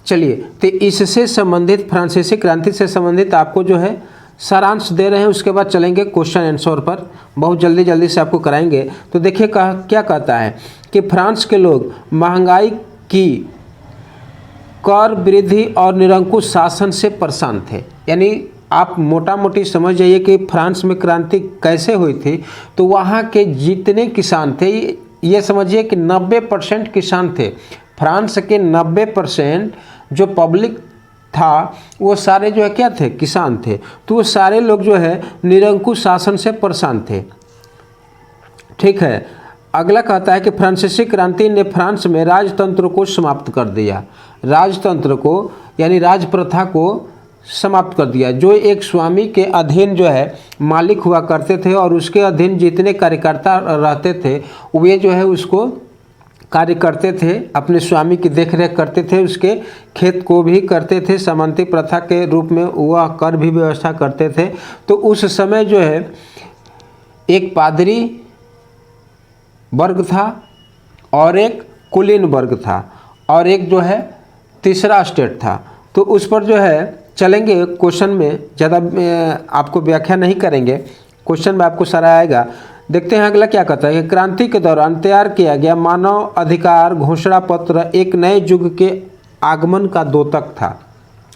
चलिए, तो इससे संबंधित फ्रांसीसी क्रांति से संबंधित आपको जो है सारांश दे रहे हैं, उसके बाद चलेंगे क्वेश्चन आंसर पर, बहुत जल्दी से आपको कराएंगे। तो देखिए क्या कहता है कि फ्रांस के लोग महंगाई की, कर वृद्धि और निरंकुश शासन से परेशान थे। यानी आप मोटा मोटी समझ जाइए कि फ्रांस में क्रांति कैसे हुई थी। तो वहाँ के जितने किसान थे, ये समझिए कि 90% किसान थे। फ्रांस के 90% जो पब्लिक था वो सारे जो है क्या थे, किसान थे। तो वो सारे लोग जो है निरंकुश शासन से परेशान थे। ठीक है, अगला कहता है कि फ्रांसीसी क्रांति ने फ्रांस में राजतंत्र को समाप्त कर दिया। राजतंत्र को यानी राज प्रथा को समाप्त कर दिया, जो एक स्वामी के अधीन जो है मालिक हुआ करते थे और उसके अधीन जितने कार्यकर्ता रहते थे वे जो है उसको कार्य करते थे, अपने स्वामी की देखरेख करते थे, उसके खेत को भी करते थे, सामंती प्रथा के रूप में वह कर भी व्यवस्था करते थे। तो उस समय जो है एक पादरी वर्ग था और एक कुलीन वर्ग था और एक जो है तीसरा स्टेट था। तो उस पर जो है चलेंगे क्वेश्चन में, ज़्यादा आपको व्याख्या नहीं करेंगे, क्वेश्चन में आपको सारा आएगा। देखते हैं अगला क्या कहता है कि क्रांति के दौरान तैयार किया गया मानव अधिकार घोषणा पत्र एक नए युग के आगमन का द्योतक था।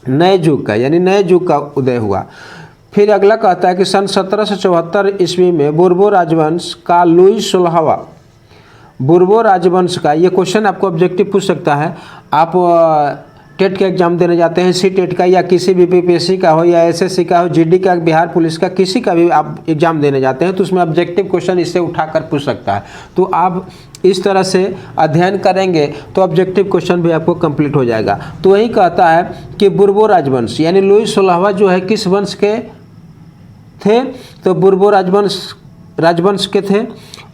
नए युग का यानी नए युग का उदय हुआ। फिर अगला कहता है कि सन 1774 ईस्वी में बोर्बो राजवंश का लुई 16वां, बोर्बो राजवंश का, ये क्वेश्चन आपको ऑब्जेक्टिव पूछ सकता है। आप टेट का एग्जाम देने जाते हैं, सी टेट का या किसी भी बीपीएससी का हो या एसएससी का हो, जीडी का, बिहार पुलिस का, किसी का भी आप एग्जाम देने जाते हैं तो उसमें ऑब्जेक्टिव क्वेश्चन इससे उठाकर पूछ सकता है। तो आप इस तरह से अध्ययन करेंगे तो ऑब्जेक्टिव क्वेश्चन भी आपको कंप्लीट हो जाएगा। तो वही कहता है कि बोर्बो राजवंश यानी लुई 16वां जो है किस वंश के थे, तो बोर्बो राजवंश के थे।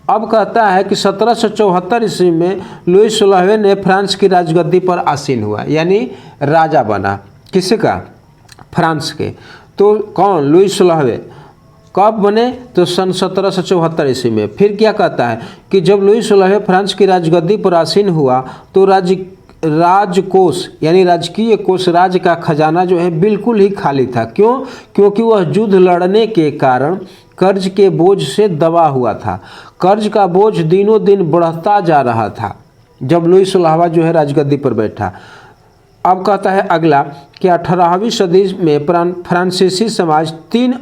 अब कहता है कि 1774 ईस्वी में लुई 16वें ने फ्रांस की राजगद्दी पर आसीन हुआ, यानी राजा बना। किसका? फ्रांस के। तो कौन? लुई 16वें। कब बने? तो सन 1774 ईस्वी में। फिर क्या कहता है कि जब लुई 16वें फ्रांस की राजगद्दी पर आसीन हुआ तो राजकोष यानी राजकीय कोष, राज्य का खजाना जो है बिल्कुल ही खाली था। क्यों? क्योंकि वह युद्ध लड़ने के कारण कर्ज के बोझ से दबा हुआ था। कर्ज का बोझ दिनों दिन बढ़ता जा रहा था जब लुई 16वां जो है राजगद्दी पर बैठा। अब कहता है अगला कि 18वीं सदी में फ्रांसीसी समाज 3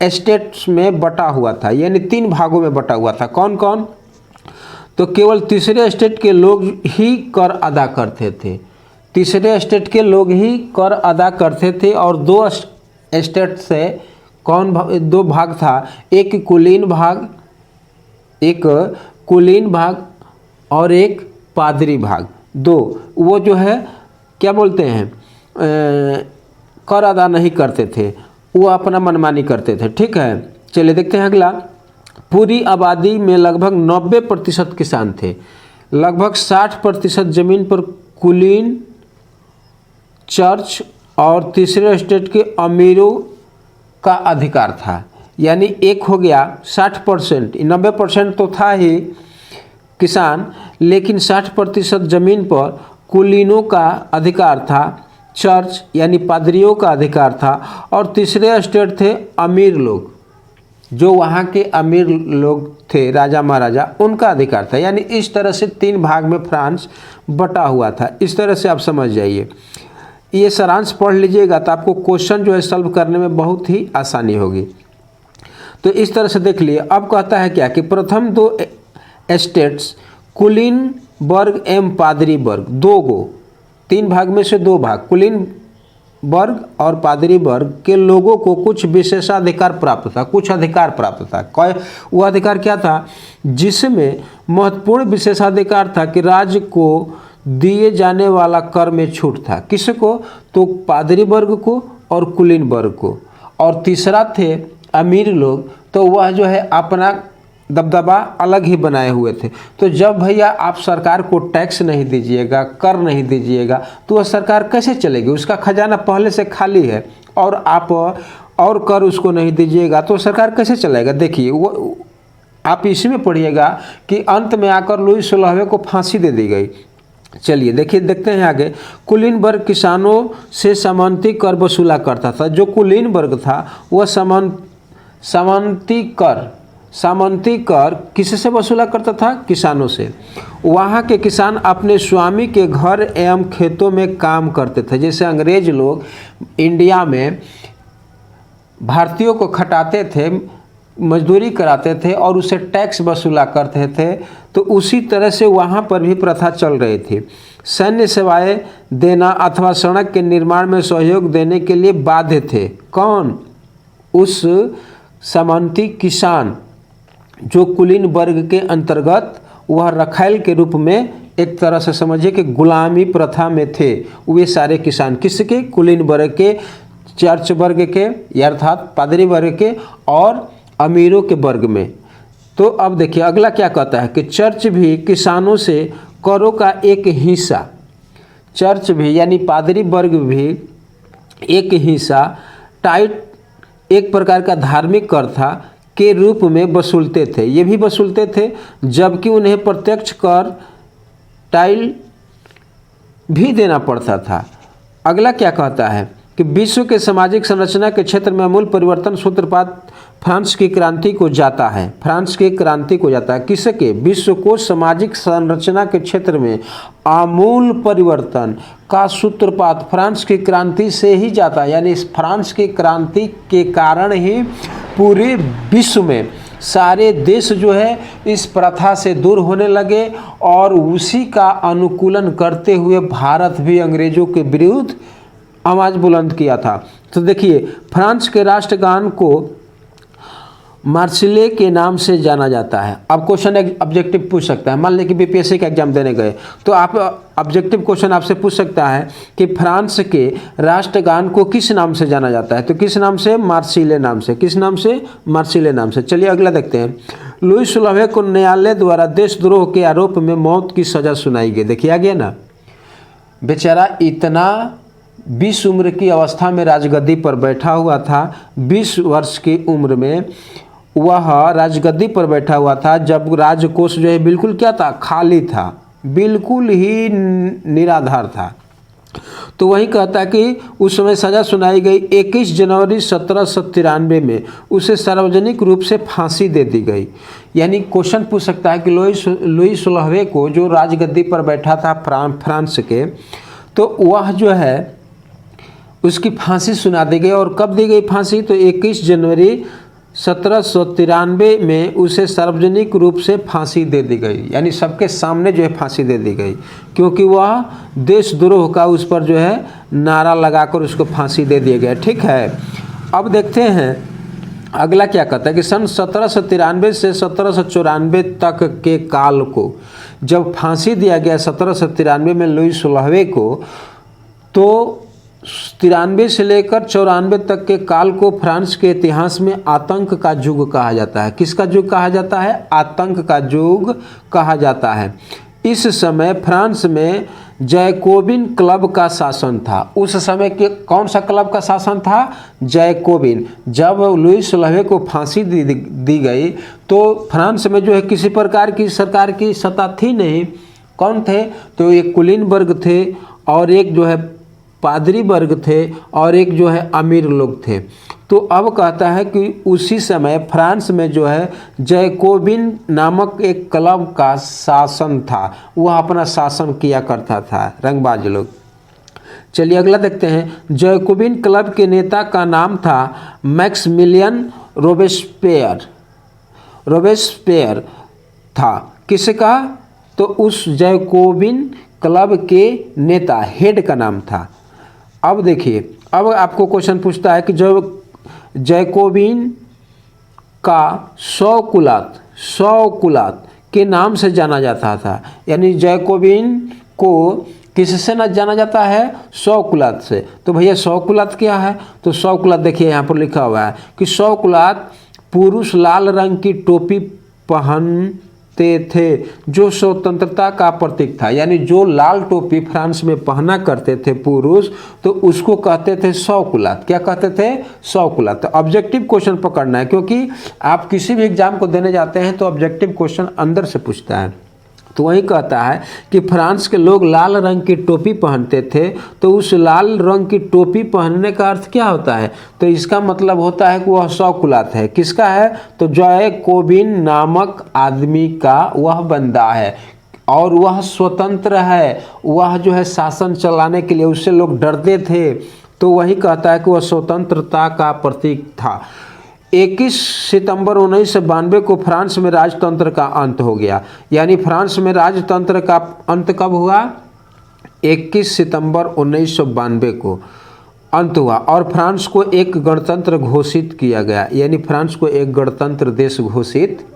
एस्टेट्स में बटा हुआ था, यानी 3 भागों में बटा हुआ था। कौन कौन? तो केवल तीसरे स्टेट के लोग ही कर अदा करते थे। तीसरे स्टेट के लोग ही कर अदा करते थे और 2 स्टेट से कौन 2 भाग था, एक कुलीन भाग और एक पादरी भाग। 2 वो जो है क्या बोलते हैं, कर अदा नहीं करते थे, वो अपना मनमानी करते थे। ठीक है, चलिए देखते हैं अगला। पूरी आबादी में लगभग 90% किसान थे। लगभग 60% जमीन पर कुलीन, चर्च और तीसरे स्टेट के अमीरों का अधिकार था। यानी एक हो गया 60%, 90% तो था ही किसान, लेकिन 60% जमीन पर कुलीनों का अधिकार था, चर्च यानी पादरियों का अधिकार था और तीसरे स्टेट थे अमीर लोग, जो वहाँ के अमीर लोग थे, राजा महाराजा, उनका अधिकार था। यानी इस तरह से 3 भाग में फ्रांस बटा हुआ था। इस तरह से आप समझ जाइए। ये सारांश पढ़ लीजिएगा तो आपको क्वेश्चन जो है सॉल्व करने में बहुत ही आसानी होगी। तो इस तरह से देख लिए। अब कहता है क्या कि प्रथम 2 स्टेट्स कुलीन वर्ग एवं पादरी वर्ग, 2 गो, 3 भाग में से 2 भाग, कुलीन वर्ग और पादरी वर्ग के लोगों को कुछ विशेषाधिकार प्राप्त था, कुछ अधिकार प्राप्त था। वो अधिकार क्या था? जिसमें महत्वपूर्ण विशेषाधिकार था कि राज्य को दिए जाने वाला कर में छूट था। किसको? तो पादरी वर्ग को और कुलीन वर्ग को। और तीसरा थे अमीर लोग, तो वह जो है अपना दबदबा अलग ही बनाए हुए थे। तो जब भैया आप सरकार को टैक्स नहीं दीजिएगा, कर नहीं दीजिएगा, तो वह सरकार कैसे चलेगी? उसका खजाना पहले से खाली है और आप और कर उसको नहीं दीजिएगा तो सरकार कैसे चलेगा? देखिए, वो आप इसी में पढ़िएगा कि अंत में आकर लुई 16वें को फांसी दे दी गई। चलिए देखिए, देखते हैं आगे। कुलीन वर्ग किसानों से सामंती कर वसूला करता था। जो कुलीन वर्ग था वह सामंती कर किससे वसूला करता था? किसानों से। वहाँ के किसान अपने स्वामी के घर एवं खेतों में काम करते थे। जैसे अंग्रेज लोग इंडिया में भारतीयों को खटाते थे, मजदूरी कराते थे और उससे टैक्स वसूला करते थे, तो उसी तरह से वहाँ पर भी प्रथा चल रही थी। सैन्य सेवाएं देना अथवा सड़क के निर्माण में सहयोग देने के लिए बाध्य थे। कौन? उस सामंती किसान जो कुलीन वर्ग के अंतर्गत वह रखैल के रूप में एक तरह से समझिए कि गुलामी प्रथा में थे। वे सारे किसान किसके? कुलीन वर्ग के, चर्च वर्ग के अर्थात पादरी वर्ग के और अमीरों के वर्ग में। तो अब देखिए अगला क्या कहता है कि चर्च भी किसानों से करों का एक हिस्सा, चर्च भी यानी पादरी वर्ग भी एक हिस्सा टाइट एक प्रकार का धार्मिक कर था के रूप में वसूलते थे। ये भी वसूलते थे, जबकि उन्हें प्रत्यक्ष कर टाइल भी देना पड़ता था। अगला क्या कहता है कि विश्व के सामाजिक संरचना के क्षेत्र में अमूल परिवर्तन सूत्रपात फ्रांस की क्रांति को जाता है। फ्रांस की क्रांति को जाता है किसके? विश्व को सामाजिक संरचना के क्षेत्र में आमूल परिवर्तन का सूत्रपात फ्रांस की क्रांति से ही जाता है। यानी इस फ्रांस की क्रांति के कारण ही पूरे विश्व में सारे देश जो है इस प्रथा से दूर होने लगे और उसी का अनुकूलन करते हुए भारत भी अंग्रेजों के विरुद्ध आवाज़ बुलंद किया था। तो देखिए फ्रांस के राष्ट्रगान को मार्सिले के नाम से जाना जाता है। अब क्वेश्चन ऑब्जेक्टिव पूछ सकता है, मान लें कि बीपीएससी का एग्जाम देने गए तो आप ऑब्जेक्टिव क्वेश्चन आपसे पूछ सकता है कि फ्रांस के राष्ट्रगान को किस नाम से जाना जाता है? तो किस नाम से? मार्सिले नाम से। किस नाम से? मार्सिले नाम से। चलिए अगला देखते हैं। लुई 16वें को न्यायालय द्वारा देशद्रोह के आरोप में मौत की सजा सुनाई गई। देखिए आ गया ना, बेचारा इतना 20 उम्र की अवस्था में राजगद्दी पर बैठा हुआ था। 20 वर्ष की उम्र में वह राजगद्दी पर बैठा हुआ था जब राजकोष जो है बिल्कुल क्या था? खाली था, बिल्कुल ही निराधार था। तो वही कहता है कि उस समय सज़ा सुनाई गई। 21 जनवरी 1793 में उसे सार्वजनिक रूप से फांसी दे दी गई। यानी क्वेश्चन पूछ सकता है कि लुई 16वें को जो राजगद्दी पर बैठा था फ्रांस के, तो वह जो है उसकी फांसी सुना दी गई। और कब दी गई फांसी? तो 21 जनवरी 1793 में उसे सार्वजनिक रूप से फांसी दे दी गई। यानी सबके सामने जो है फांसी दे दी गई, क्योंकि वह देशद्रोह का उस पर जो है नारा लगाकर उसको फांसी दे दिया गया। ठीक है, अब देखते हैं अगला क्या कहता है कि सन 1793 से 1794 तक के काल को जब फांसी दिया गया 1793 में लुई 16वें को, तो 93 से लेकर 94 तक के काल को फ्रांस के इतिहास में आतंक का युग कहा जाता है। किसका युग कहा जाता है? आतंक का युग कहा जाता है। इस समय फ्रांस में जैकोबिन क्लब का शासन था। उस समय के कौन सा क्लब का शासन था? जैकोबिन। जब लुई 16वें को फांसी दी गई तो फ्रांस में जो है किसी प्रकार की सरकार की सत्ता थी नहीं। कौन थे? तो एक कुलीन वर्ग थे और एक जो है पादरी वर्ग थे और एक जो है अमीर लोग थे। तो अब कहता है कि उसी समय फ्रांस में जो है जैकोबिन नामक एक क्लब का शासन था। वह अपना शासन किया करता था, रंगबाज लोग। चलिए अगला देखते हैं। जैकोबिन क्लब के नेता का नाम था मैक्सिमिलियन रोबेस्पियर था। किसका? तो उस जैकोबिन क्लब के नेता हेड का नाम था। अब देखिए, अब आपको क्वेश्चन पूछता है कि जो जैकोबिन का 100 कुलात के नाम से जाना जाता था। यानी जैकोबिन को किससे न जाना जाता है? 100 कुलात से। तो भैया 100 कुलात क्या है? तो 100 कुलात देखिए यहाँ पर लिखा हुआ है कि 100 कुलात पुरुष लाल रंग की टोपी पहनते थे जो स्वतंत्रता का प्रतीक था। यानी जो लाल टोपी फ्रांस में पहना करते थे पुरुष, तो उसको कहते थे 100 कुलात। क्या कहते थे? 100 कुलात। तो ऑब्जेक्टिव क्वेश्चन पकड़ना है, क्योंकि आप किसी भी एग्जाम को देने जाते हैं तो ऑब्जेक्टिव क्वेश्चन अंदर से पूछता है। तो वही कहता है कि फ्रांस के लोग लाल रंग की टोपी पहनते थे। तो उस लाल रंग की टोपी पहनने का अर्थ क्या होता है? तो इसका मतलब होता है कि वह शौकुलात है। किसका है? तो जैकोबिन नामक आदमी का वह बंदा है और वह स्वतंत्र है। वह जो है शासन चलाने के लिए, उससे लोग डरते थे। तो वही कहता है कि वह स्वतंत्रता का प्रतीक था। 21 सितंबर 1992 को फ्रांस में राजतंत्र का अंत हो गया। यानी फ्रांस में राजतंत्र का अंत कब हुआ? 21 सितंबर 1992 को अंत हुआ और फ्रांस को एक गणतंत्र घोषित किया गया। यानी फ्रांस को एक गणतंत्र देश घोषित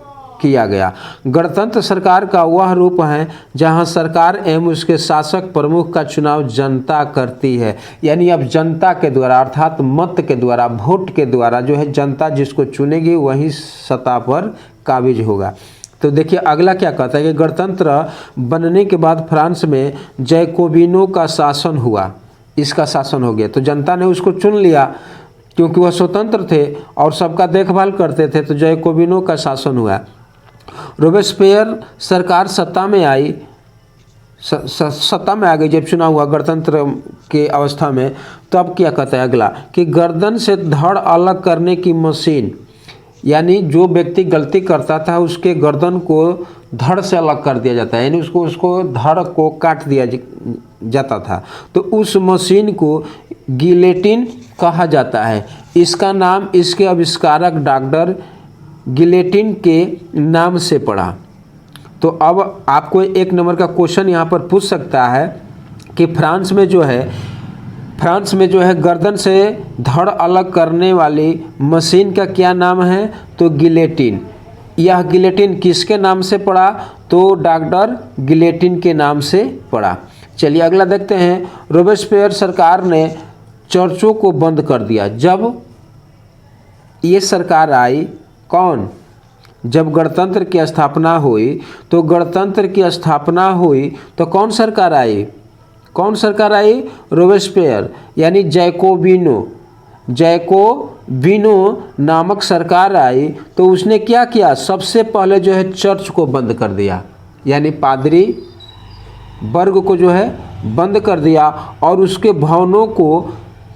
किया गया। गणतंत्र सरकार का वह रूप है जहां सरकार एवं उसके शासक प्रमुख का चुनाव जनता करती है। यानी अब जनता के द्वारा अर्थात मत के द्वारा, वोट के द्वारा जो है जनता जिसको चुनेगी वही सत्ता पर काबिज होगा। तो देखिए अगला क्या कहता है कि गणतंत्र बनने के बाद फ्रांस में जैकोबिनों का शासन हुआ। इसका शासन हो गया। तो जनता ने उसको चुन लिया क्योंकि वह स्वतंत्र थे और सबका देखभाल करते थे। तो जैकोबिनों का शासन हुआ। रोबेस्पियर सरकार सत्ता में आई, सत्ता में आ गई जब चुनाव हुआ गणतंत्र के अवस्था में। तो अब क्या कहता है अगला कि गर्दन से धड़ अलग करने की मशीन, यानी जो व्यक्ति गलती करता था उसके गर्दन को धड़ से अलग कर दिया जाता है। यानी उसको धड़ को काट दिया जाता था। तो उस मशीन को गिलेटिन कहा जाता है। इसका नाम इसके आविष्कारक डॉक्टर गिलेटिन के नाम से पड़ा। तो अब आपको एक नंबर का क्वेश्चन यहाँ पर पूछ सकता है कि फ्रांस में जो है गर्दन से धड़ अलग करने वाली मशीन का क्या नाम है? तो गिलेटिन। यह गिलेटिन किसके नाम से पड़ा? तो डॉक्टर गिलेटिन के नाम से पड़ा। चलिए अगला देखते हैं। रोबेस्पियर सरकार ने चर्चों को बंद कर दिया। जब ये सरकार आई, कौन? जब गणतंत्र की स्थापना हुई, तो गणतंत्र की स्थापना हुई तो कौन सरकार आई? कौन सरकार आई? रोबेस्पियर यानी जैकोबिनो नामक सरकार आई। तो उसने क्या किया? सबसे पहले जो है चर्च को बंद कर दिया। यानी पादरी वर्ग को जो है बंद कर दिया और उसके भवनों को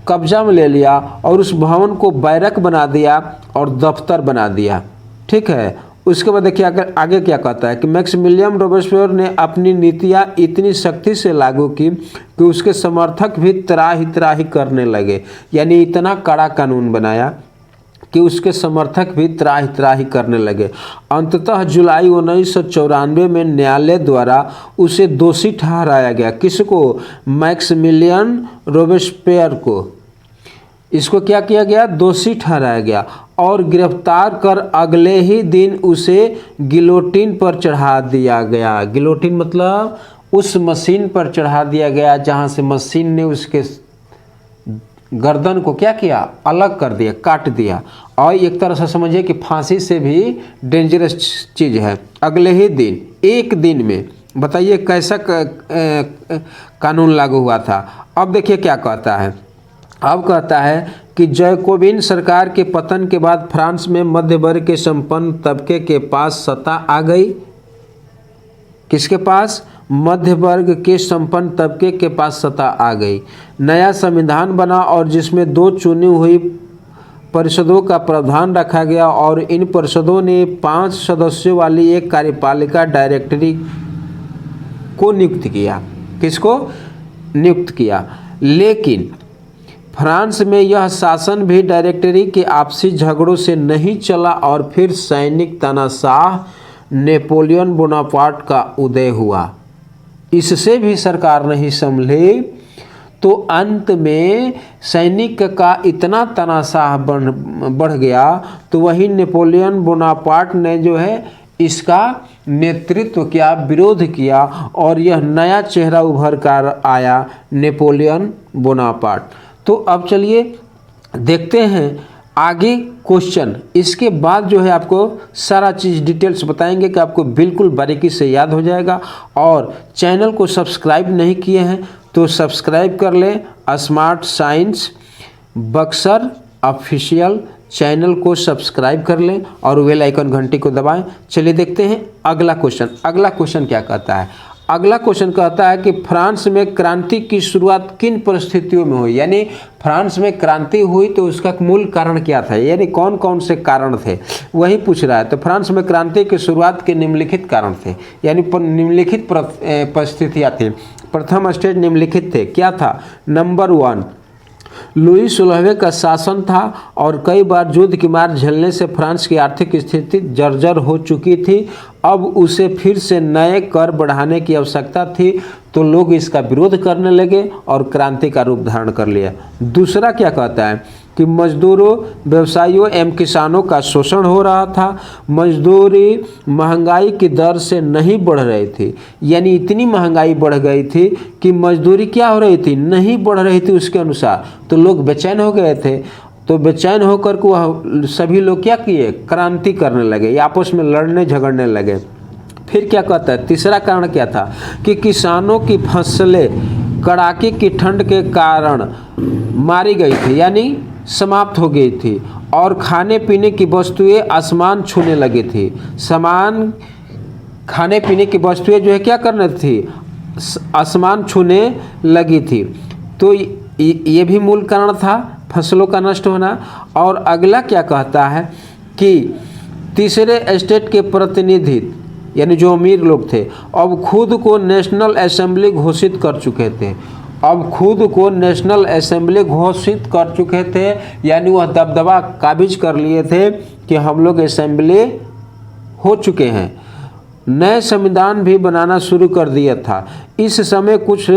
कब्जा में ले लिया और उस भवन को बैरक बना दिया और दफ्तर बना दिया। ठीक है। उसके बाद देखिए आगे क्या कहता है कि मैक्सिमिलियन रोबेस्पियर ने अपनी नीतियाँ इतनी सख्ती से लागू की कि उसके समर्थक भी त्राही करने लगे। यानी इतना कड़ा कानून बनाया कि उसके समर्थक भी त्राही करने लगे। अंततः जुलाई 1994 में न्यायालय द्वारा उसे दोषी ठहराया गया। किसको? मैक्सिमिलियन रोबेस्पियर को। इसको क्या किया गया? दोषी ठहराया गया और गिरफ्तार कर अगले ही दिन उसे गिलोटिन पर चढ़ा दिया गया। गिलोटिन मतलब उस मशीन पर चढ़ा दिया गया जहां से मशीन ने उसके गर्दन को क्या किया? अलग कर दिया, काट दिया। और एक तरह से समझिए कि फांसी से भी डेंजरस चीज़ है। अगले ही दिन, एक दिन में, बताइए कैसा कानून लागू हुआ था। अब देखिए क्या कहता है। अब कहता है कि जैकोबिन सरकार के पतन के बाद फ्रांस में मध्य वर्ग के संपन्न तबके के पास सत्ता आ गई। किसके पास? मध्य वर्ग के संपन्न तबके के पास सत्ता आ गई। नया संविधान बना और जिसमें 2 चुनी हुई परिषदों का प्रावधान रखा गया और इन परिषदों ने 5 सदस्यों वाली एक कार्यपालिका डायरेक्टरी को नियुक्त किया। किसको नियुक्त किया? लेकिन फ्रांस में यह शासन भी डायरेक्टरी के आपसी झगड़ों से नहीं चला और फिर सैनिक तानाशाह नेपोलियन बोनापार्ट का उदय हुआ। इससे भी सरकार नहीं संभली तो अंत में सैनिक का इतना तानाशाह बढ़ गया तो वही नेपोलियन बोनापार्ट ने जो है इसका नेतृत्व किया, विरोध किया और यह नया चेहरा उभर कर आया, नेपोलियन बोनापार्ट। तो अब चलिए देखते हैं आगे क्वेश्चन। इसके बाद जो है आपको सारा चीज़ डिटेल्स बताएंगे कि आपको बिल्कुल बारीकी से याद हो जाएगा। और चैनल को सब्सक्राइब नहीं किए हैं तो सब्सक्राइब कर लें। Smart science Buxar official channel को सब्सक्राइब कर लें और बेल आइकन घंटी को दबाएं। चलिए देखते हैं अगला क्वेश्चन। अगला क्वेश्चन क्या कहता है? अगला क्वेश्चन कहता है कि फ्रांस में क्रांति की शुरुआत किन परिस्थितियों में हुई? यानी फ्रांस में क्रांति हुई तो उसका मूल कारण क्या था, यानी कौन कौन से कारण थे, वही पूछ रहा है। तो फ्रांस में क्रांति की शुरुआत के निम्नलिखित कारण थे, यानी निम्नलिखित परिस्थितियाँ थी। प्रथम स्टेज निम्नलिखित थे, क्या था? नंबर 1, लुई 16वें का शासन था और कई बार युद्ध की मार झेलने से फ्रांस की आर्थिक स्थिति जर्जर हो चुकी थी। अब उसे फिर से नए कर बढ़ाने की आवश्यकता थी, तो लोग इसका विरोध करने लगे और क्रांति का रूप धारण कर लिया। दूसरा क्या कहता है कि मजदूरों, व्यवसायियों एवं किसानों का शोषण हो रहा था। मजदूरी महंगाई की दर से नहीं बढ़ रही थी, यानी इतनी महंगाई बढ़ गई थी कि मजदूरी क्या हो रही थी, नहीं बढ़ रही थी उसके अनुसार। तो लोग बेचैन हो गए थे। तो बेचैन होकर के वह सभी लोग क्या किए? क्रांति करने लगे, आपस में लड़ने झगड़ने लगे। फिर क्या कहता है? तीसरा कारण क्या था कि किसानों की फसलें कड़ाके की ठंड के कारण मारी गई थी, यानी समाप्त हो गई थी, और खाने पीने की वस्तुएं आसमान छूने लगी थी। खाने पीने की वस्तुएं जो है क्या करने थी? आसमान छूने लगी थी। तो ये भी मूल कारण था फसलों का नष्ट होना। और अगला क्या कहता है कि तीसरे स्टेट के प्रतिनिधि, यानी जो अमीर लोग थे, अब खुद को नेशनल असेंबली घोषित कर चुके थे। अब खुद को नेशनल असेंबली घोषित कर चुके थे, यानी वह दबदबा काबिज कर लिए थे कि हम लोग असेंबली हो चुके हैं। नए संविधान भी बनाना शुरू कर दिया था। इस समय कुछ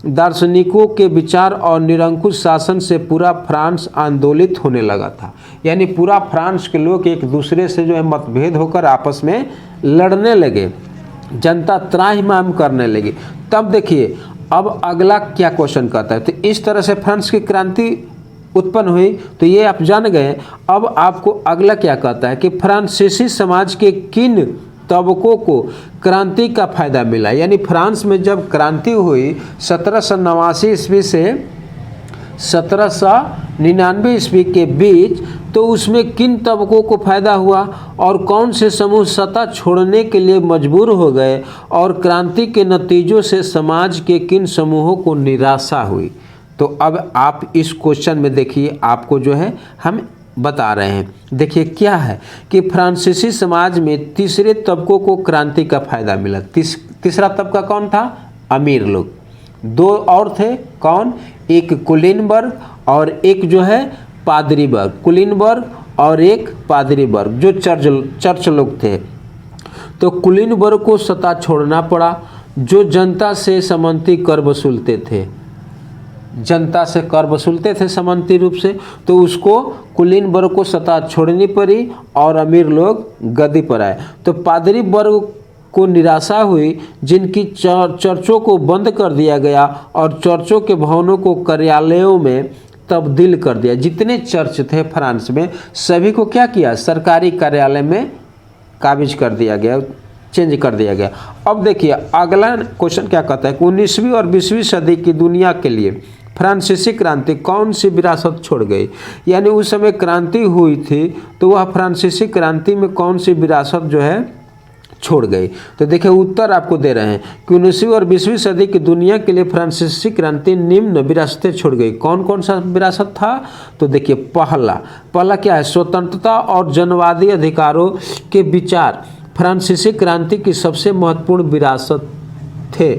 दार्शनिकों के विचार और निरंकुश शासन से पूरा फ्रांस आंदोलित होने लगा था, यानी पूरा फ्रांस के लोग एक दूसरे से जो है मतभेद होकर आपस में लड़ने लगे, जनता त्राहिमाम करने लगी। तब देखिए अब अगला क्या क्वेश्चन कहता है। तो इस तरह से फ्रांस की क्रांति उत्पन्न हुई, तो ये आप जान गए। अब आपको अगला क्या कहता है कि फ्रांसीसी समाज के किन तबकों को क्रांति का फायदा मिला, यानी फ्रांस में जब क्रांति हुई 1789 ईस्वी से 1799 ईस्वी के बीच, तो उसमें किन तबकों को फायदा हुआ और कौन से समूह सत्ता छोड़ने के लिए मजबूर हो गए, और क्रांति के नतीजों से समाज के किन समूहों को निराशा हुई। तो अब आप इस क्वेश्चन में देखिए, आपको जो है हम बता रहे हैं। देखिए क्या है कि फ्रांसीसी समाज में तीसरे तबकों को क्रांति का फायदा मिला। तीसरा तबका कौन था? अमीर लोग। दो और थे, कौन? एक कुलीन वर्ग और एक जो है पादरी वर्ग। कुलीन वर्ग और एक पादरी वर्ग, जो चर्च लोग थे। तो कुलीन वर्ग को सत्ता छोड़ना पड़ा, जो जनता से सामंती कर वसूलते थे, जनता से कर वसूलते थे सामंती रूप से, तो उसको कुलीन वर्ग को सत्ता छोड़नी पड़ी और अमीर लोग गद्दी पर आए। तो पादरी वर्ग को निराशा हुई, जिनकी चर्चों को बंद कर दिया गया और चर्चों के भवनों को कार्यालयों में तब्दील कर दिया। जितने चर्च थे फ्रांस में सभी को क्या किया? सरकारी कार्यालय में काबिज कर दिया गया, चेंज कर दिया गया। अब देखिए अगला क्वेश्चन क्या कहता है कि 19वीं और 20वीं सदी की दुनिया के लिए फ्रांसीसी क्रांति कौन सी विरासत छोड़ गई, यानी उस समय क्रांति हुई थी तो वह फ्रांसीसी क्रांति में कौन सी विरासत जो है छोड़ गई। तो देखिए उत्तर आपको दे रहे हैं कि 19वीं और 20वीं सदी की दुनिया के लिए फ्रांसीसी क्रांति निम्न विरासतें छोड़ गई। कौन कौन सा विरासत था? तो देखिए पहला क्या है? स्वतंत्रता और जनवादी अधिकारों के विचार फ्रांसीसी क्रांति की सबसे महत्वपूर्ण विरासत थे।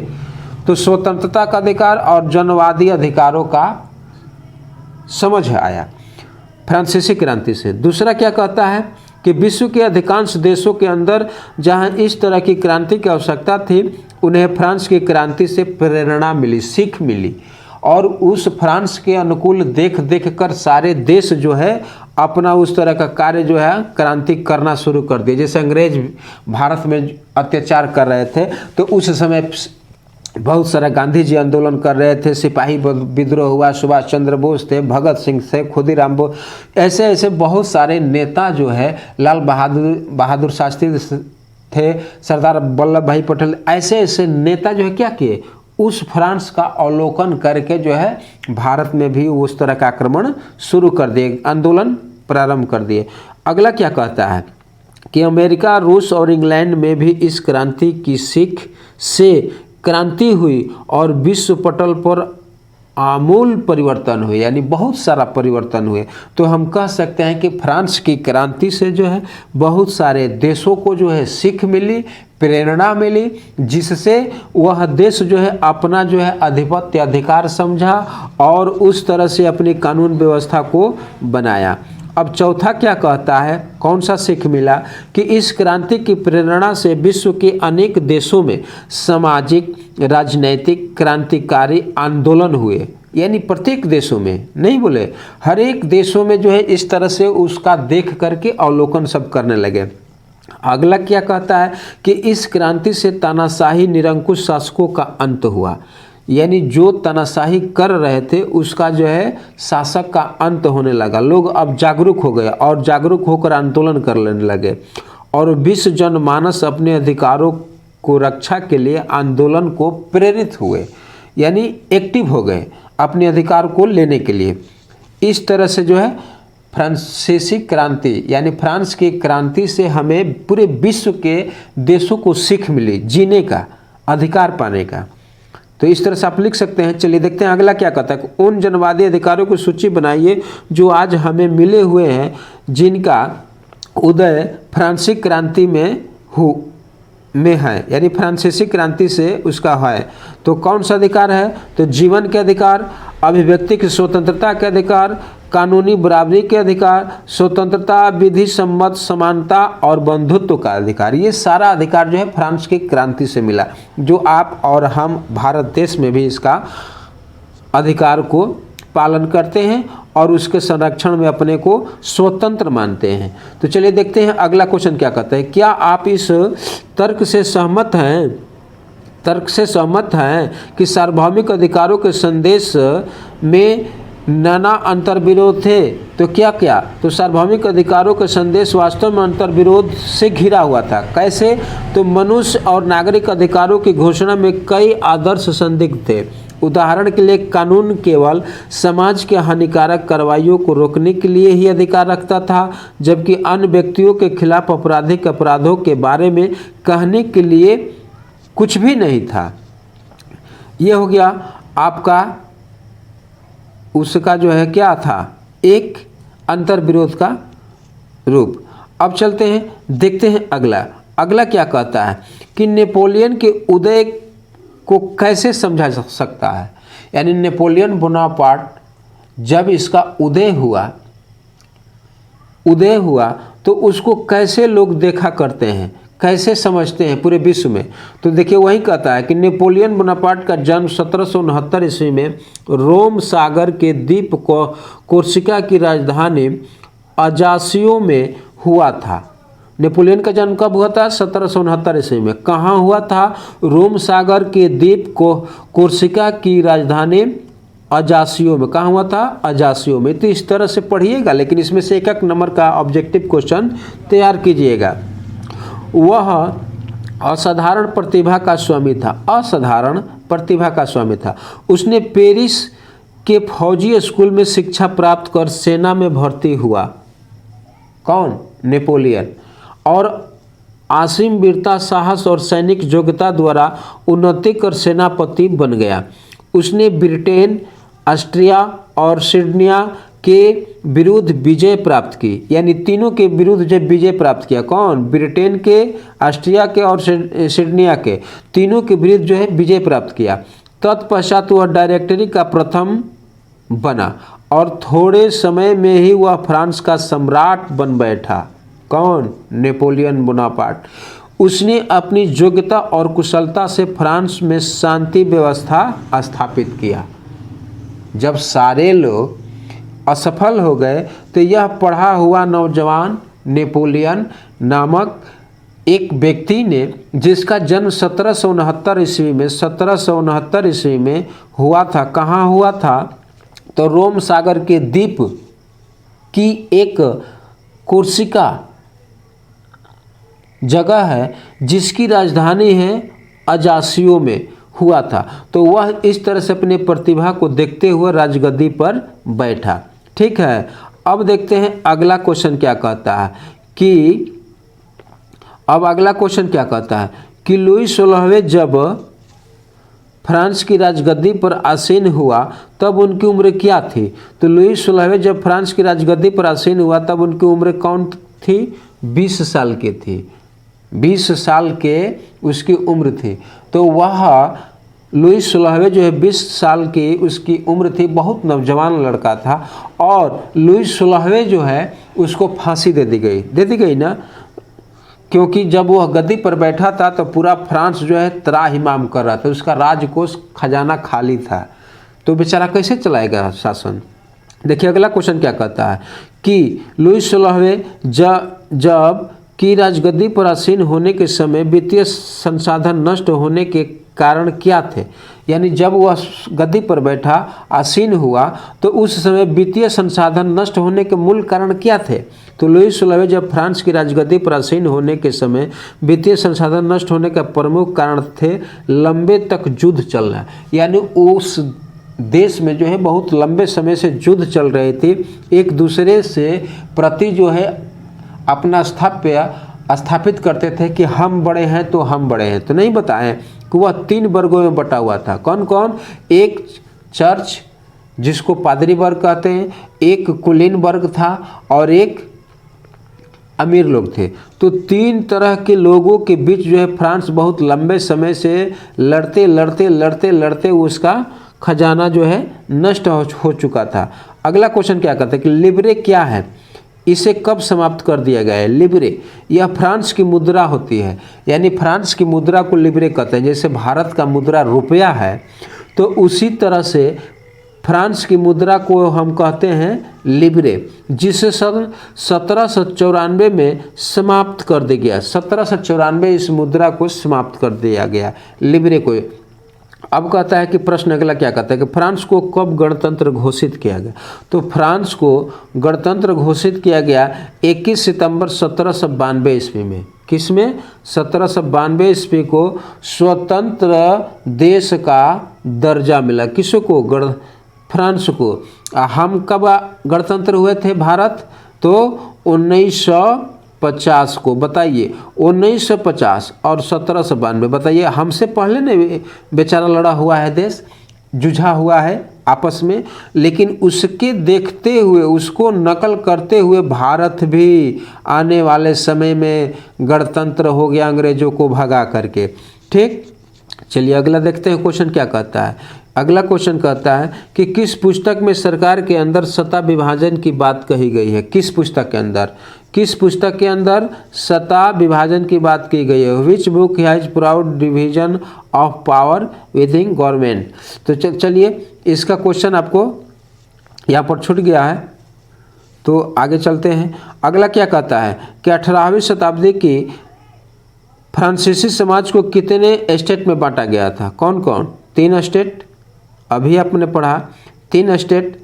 तो स्वतंत्रता का अधिकार और जनवादी अधिकारों का समझ आया फ्रांसीसी क्रांति से। दूसरा क्या कहता है कि विश्व के अधिकांश देशों के अंदर जहां इस तरह की क्रांति की आवश्यकता थी, उन्हें फ्रांस की क्रांति से प्रेरणा मिली, सीख मिली, और उस फ्रांस के अनुकूल देख देख कर सारे देश जो है अपना उस तरह का कार्य जो है क्रांति करना शुरू कर दिए। जैसे अंग्रेज भारत में अत्याचार कर रहे थे तो उस समय बहुत सारा गांधी जी आंदोलन कर रहे थे, सिपाही विद्रोह हुआ, सुभाष चंद्र बोस थे, भगत सिंह थे, खुदीराम बोस, ऐसे ऐसे बहुत सारे नेता जो है, लाल बहादुर शास्त्री थे, सरदार वल्लभ भाई पटेल, ऐसे ऐसे नेता जो है क्या किए? उस फ्रांस का अवलोकन करके जो है भारत में भी उस तरह का आक्रमण शुरू कर दिए, आंदोलन प्रारंभ कर दिए। अगला क्या कहता है कि अमेरिका, रूस और इंग्लैंड में भी इस क्रांति की सीख से क्रांति हुई और विश्व पटल पर आमूल परिवर्तन हुए, यानी बहुत सारा परिवर्तन हुए। तो हम कह सकते हैं कि फ्रांस की क्रांति से जो है बहुत सारे देशों को जो है सीख मिली, प्रेरणा मिली, जिससे वह देश जो है अपना जो है आधिपत्य अधिकार समझा और उस तरह से अपनी कानून व्यवस्था को बनाया। अब चौथा क्या कहता है, कौन सा सीख मिला कि इस क्रांति की प्रेरणा से विश्व के अनेक देशों में सामाजिक, राजनैतिक, क्रांतिकारी आंदोलन हुए, यानी प्रत्येक देशों में नहीं बोले, हर एक देशों में जो है इस तरह से उसका देख करके अवलोकन सब करने लगे। अगला क्या कहता है कि इस क्रांति से तानाशाही निरंकुश शासकों का अंत हुआ, यानी जो तानाशाही कर रहे थे उसका जो है शासक का अंत होने लगा। लोग अब जागरूक हो गए और जागरूक होकर आंदोलन करने लगे और विश्व जनमानस अपने अधिकारों को रक्षा के लिए आंदोलन को प्रेरित हुए, यानी एक्टिव हो गए अपने अधिकार को लेने के लिए। इस तरह से जो है फ्रांसीसी क्रांति यानी फ्रांस की क्रांति से हमें पूरे विश्व के देशों को सीख मिली जीने का, अधिकार पाने का। तो इस तरह से आप लिख सकते हैं। चलिए देखते हैं अगला क्या कहता है। उन जनवादी अधिकारों की सूची बनाइए जो आज हमें मिले हुए हैं, जिनका उदय फ्रांसीसी क्रांति में है, यानी फ्रांसीसी क्रांति से उसका है। तो कौन सा अधिकार है? तो जीवन के अधिकार, अभिव्यक्ति की स्वतंत्रता के अधिकार, कानूनी बराबरी के अधिकार, स्वतंत्रता, विधि सम्मत समानता और बंधुत्व का अधिकार। ये सारा अधिकार जो है फ्रांस की क्रांति से मिला, जो आप और हम भारत देश में भी इसका अधिकार को पालन करते हैं और उसके संरक्षण में अपने को स्वतंत्र मानते हैं। तो चलिए देखते हैं अगला क्वेश्चन क्या कहता है। क्या आप इस तर्क से सहमत हैं कि सार्वभौमिक अधिकारों के संदेश में नाना अंतर्विरोध थे? तो क्या तो सार्वभौमिक अधिकारों के संदेश वास्तव में अंतर्विरोध से घिरा हुआ था। कैसे? तो मनुष्य और नागरिक अधिकारों की घोषणा में कई आदर्श संदिग्ध थे। उदाहरण के लिए कानून केवल समाज के हानिकारक कार्रवाइयों को रोकने के लिए ही अधिकार रखता था, जबकि अन्य व्यक्तियों के खिलाफ आपराधिक अपराधों के बारे में कहने के लिए कुछ भी नहीं था। ये हो गया आपका उसका जो है क्या था, एक अंतर्विरोध का रूप। अब चलते हैं, देखते हैं अगला क्या कहता है कि नेपोलियन के उदय को कैसे समझा जा सकता है। यानी नेपोलियन बोनापार्ट जब इसका उदय हुआ तो उसको कैसे लोग देखा करते हैं, कैसे समझते हैं पूरे विश्व में। तो देखिए वही कहता है कि नेपोलियन बोनापार्ट का जन्म 1769 ईस्वी में रोम सागर के द्वीप कोर्सिका की राजधानी अजासियो में हुआ था। नेपोलियन का जन्म कब हुआ था? 1769 ईस्वी में। कहाँ हुआ था? रोम सागर के द्वीप कोर्सिका की राजधानी अजासियो में। कहाँ हुआ था? अजासियो में। तो इस तरह से पढ़िएगा, लेकिन इसमें से एक नंबर का ऑब्जेक्टिव क्वेश्चन तैयार कीजिएगा। वह असाधारण प्रतिभा का स्वामी था। उसने पेरिस के फौजी स्कूल में शिक्षा प्राप्त कर सेना में भर्ती हुआ। कौन? नेपोलियन। और असीम वीरता, साहस और सैनिक योग्यता द्वारा उन्नति कर सेनापति बन गया। उसने ब्रिटेन, ऑस्ट्रिया और सिडनिया के विरुद्ध विजय प्राप्त की, यानी तीनों के विरुद्ध जब विजय प्राप्त किया। कौन? ब्रिटेन के, ऑस्ट्रिया के और सिडनिया के, तीनों के विरुद्ध जो है विजय प्राप्त किया। तत्पश्चात वह डायरेक्टरी का प्रथम बना और थोड़े समय में ही वह फ्रांस का सम्राट बन बैठा। कौन? Napoleon Bonaparte. उसने अपनी योग्यता और कुशलता से फ्रांस में शांति व्यवस्था स्थापित किया। जब सारे लोग असफल हो गए तो यह पढ़ा हुआ नौजवान नेपोलियन नामक एक व्यक्ति ने, जिसका जन्म 1769 ईस्वी में हुआ था। कहाँ हुआ था? तो रोम सागर के द्वीप की एक कोर्सिका जगह है जिसकी राजधानी है अजासियो में हुआ था। तो वह इस तरह से अपने प्रतिभा को देखते हुए राजगद्दी पर बैठा। ठीक है। अब देखते हैं अगला क्वेश्चन क्या कहता है कि लुई 16वें जब फ्रांस की राजगद्दी पर आसीन हुआ तब उनकी उम्र क्या थी? तो लुई 16वें जब फ्रांस की राजगद्दी पर आसीन हुआ तब उनकी उम्र कौन थी? 20 साल की थी। 20 साल के उसकी उम्र थी। तो वह लुई 16वें जो है 20 साल की उसकी उम्र थी, बहुत नौजवान लड़का था। और लुई 16वें जो है उसको फांसी दे दी गई ना, क्योंकि जब वह गद्दी पर बैठा था तो पूरा फ्रांस जो है त्राहिमाम कर रहा था, उसका राजकोष खजाना खाली था, तो बेचारा कैसे चलाएगा शासन। देखिए अगला क्वेश्चन क्या कहता है कि लुई 16वें जब की राजगद्दी पर आसीन होने के समय वित्तीय संसाधन नष्ट होने के कारण क्या थे? यानी जब वह गद्दी पर बैठा, आसीन हुआ, तो उस समय वित्तीय संसाधन नष्ट होने के मूल कारण क्या थे? तो लुई 16वें जब फ्रांस की राजगद्दी पर आसीन होने के समय वित्तीय संसाधन नष्ट होने का प्रमुख कारण थे लंबे तक युद्ध चलना। यानी उस देश में जो है बहुत लंबे समय से युद्ध चल रहे थे, एक दूसरे से प्रति जो है अपना स्थापित करते थे कि हम बड़े हैं तो हम बड़े हैं। तो नहीं बताएं कि वह 3 वर्गों में बटा हुआ था। कौन कौन? एक चर्च जिसको पादरी वर्ग कहते हैं, एक कुलीन वर्ग था और एक अमीर लोग थे। तो 3 तरह के लोगों के बीच जो है फ्रांस बहुत लंबे समय से लड़ते उसका खजाना जो है नष्ट हो चुका था। अगला क्वेश्चन क्या कहता है कि लिब्रे क्या है? इसे कब समाप्त कर दिया गया है? लिब्रे यह फ्रांस की मुद्रा होती है, यानी फ्रांस की मुद्रा को लिब्रे कहते हैं। जैसे भारत का मुद्रा रुपया है, तो उसी तरह से फ्रांस की मुद्रा को हम कहते हैं लिब्रे, जिसे सन 1794 में समाप्त कर दिया गया। 1794 इस मुद्रा को समाप्त कर दिया गया, लिब्रे को। अब कहता है कि प्रश्न अगला क्या कहता है कि फ्रांस को कब गणतंत्र घोषित किया गया? तो फ्रांस को गणतंत्र घोषित किया गया 21 सितंबर 1792 ईस्वी में। किसमें? 1792 ईस्वी को स्वतंत्र देश का दर्जा मिला। किसको? फ्रांस को। हम कब गणतंत्र हुए थे भारत? तो 1950 को। बताइए 1950 और 1792, बताइए हमसे पहले ने बेचारा लड़ा हुआ है देश, जुझा हुआ है आपस में, लेकिन उसके देखते हुए, उसको नकल करते हुए भारत भी आने वाले समय में गणतंत्र हो गया अंग्रेजों को भगा करके। ठीक, चलिए अगला देखते हैं क्वेश्चन क्या कहता है। अगला क्वेश्चन कहता है कि किस पुस्तक में सरकार के अंदर सत्ता विभाजन की बात कही गई है? किस पुस्तक के अंदर? किस पुस्तक के अंदर सत्ता विभाजन की बात की गई है? Which book has proud division of power with in government? तो चलिए इसका क्वेश्चन आपको यहाँ पर छूट गया है, तो आगे चलते हैं। अगला क्या कहता है कि 18वीं शताब्दी की फ्रांसीसी समाज को कितने स्टेट में बांटा गया था? कौन कौन? 3 स्टेट। अभी आपने पढ़ा 3 स्टेट,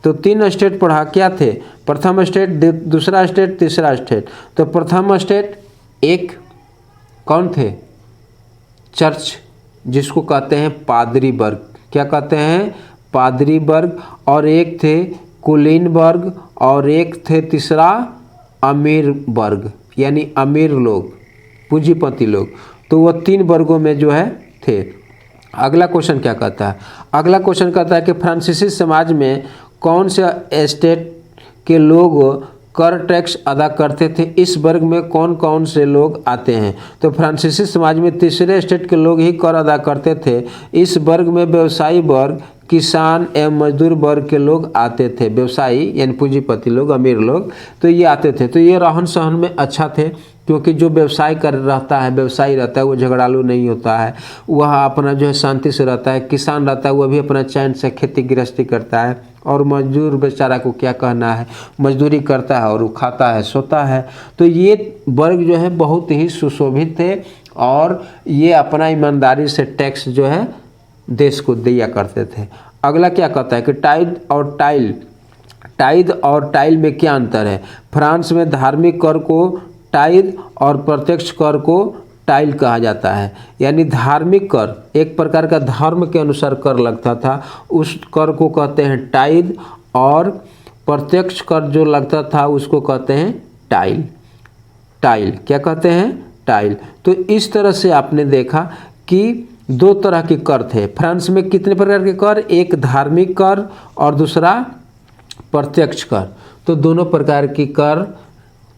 तो 3 स्टेट पढ़ा। क्या थे? प्रथम स्टेट, दूसरा स्टेट, तीसरा स्टेट। तो प्रथम स्टेट एक कौन थे? चर्च, जिसको कहते हैं पादरी वर्ग। क्या कहते हैं? पादरी वर्ग। और एक थे कुलीन वर्ग, और एक थे तीसरा अमीर वर्ग, यानी अमीर लोग, पूंजीपति लोग। तो वह 3 वर्गों में जो है थे। अगला क्वेश्चन क्या कहता है? अगला क्वेश्चन कहता है कि फ्रांसीसी समाज में कौन से स्टेट के लोग कर टैक्स अदा करते थे? इस वर्ग में कौन कौन से लोग आते हैं? तो फ्रांसीसी समाज में तीसरे स्टेट के लोग ही कर अदा करते थे। इस वर्ग में व्यवसायी वर्ग, किसान एवं मजदूर वर्ग के लोग आते थे। व्यवसायी यानी पूंजीपति लोग, अमीर लोग, तो ये आते थे। तो ये रहन सहन में अच्छा थे, क्योंकि जो व्यवसाय कर रहता है, व्यवसायी रहता है, वो झगड़ालू नहीं होता है, वह अपना जो है शांति से रहता है। किसान रहता है, वह भी अपना चैन से खेती गृहस्थी करता है। और मजदूर बेचारा को क्या कहना है, मजदूरी करता है और वो खाता है, सोता है। तो ये वर्ग जो है बहुत ही सुशोभित थे, और ये अपना ईमानदारी से टैक्स जो है देश को दिया करते थे। अगला क्या कहता है कि टाइद और टाइल में क्या अंतर है? फ्रांस में धार्मिक कर को टाइद और प्रत्यक्ष कर को टाइल कहा जाता है। यानी धार्मिक कर, एक प्रकार का धर्म के अनुसार कर लगता था, उस कर को कहते हैं टाइद, और प्रत्यक्ष कर जो लगता था उसको कहते हैं टाइल। टाइल क्या कहते हैं? टाइल। तो इस तरह से आपने देखा कि दो तरह के कर थे। फ्रांस में कितने प्रकार के कर? एक धार्मिक कर और दूसरा प्रत्यक्ष कर। तो दोनों प्रकार की कर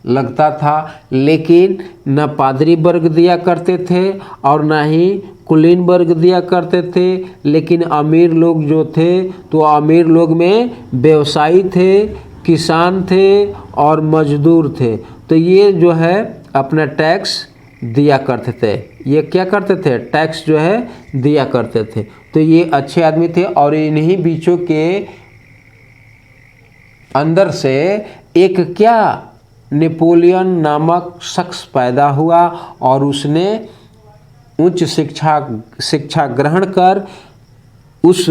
लगता था, लेकिन न पादरी वर्ग दिया करते थे और न ही कुलीन वर्ग दिया करते थे। लेकिन अमीर लोग जो थे तो अमीर लोग में व्यवसायी थे, किसान थे और मजदूर थे। तो ये जो है अपना टैक्स दिया करते थे। ये क्या करते थे? टैक्स जो है दिया करते थे। तो ये अच्छे आदमी थे और इन्हीं बीचों के अंदर से एक क्या नेपोलियन नामक शख्स पैदा हुआ और उसने उच्च शिक्षा ग्रहण कर उस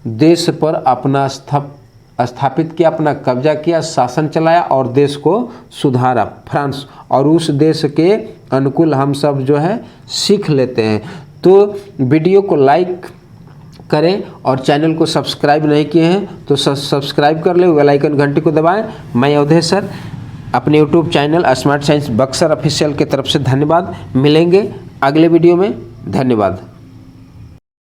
देश पर अपना स्थापित किया, अपना कब्जा किया, शासन चलाया और देश को सुधारा, फ्रांस। और उस देश के अनुकूल हम सब जो है सीख लेते हैं। तो वीडियो को लाइक करें और चैनल को सब्सक्राइब नहीं किए हैं तो सब्सक्राइब कर ले, बेल आइकन घंटी को दबाएं। मैं अवधेश सर अपने YouTube channel smart science Buxar official की तरफ से धन्यवाद। मिलेंगे अगले वीडियो में। धन्यवाद।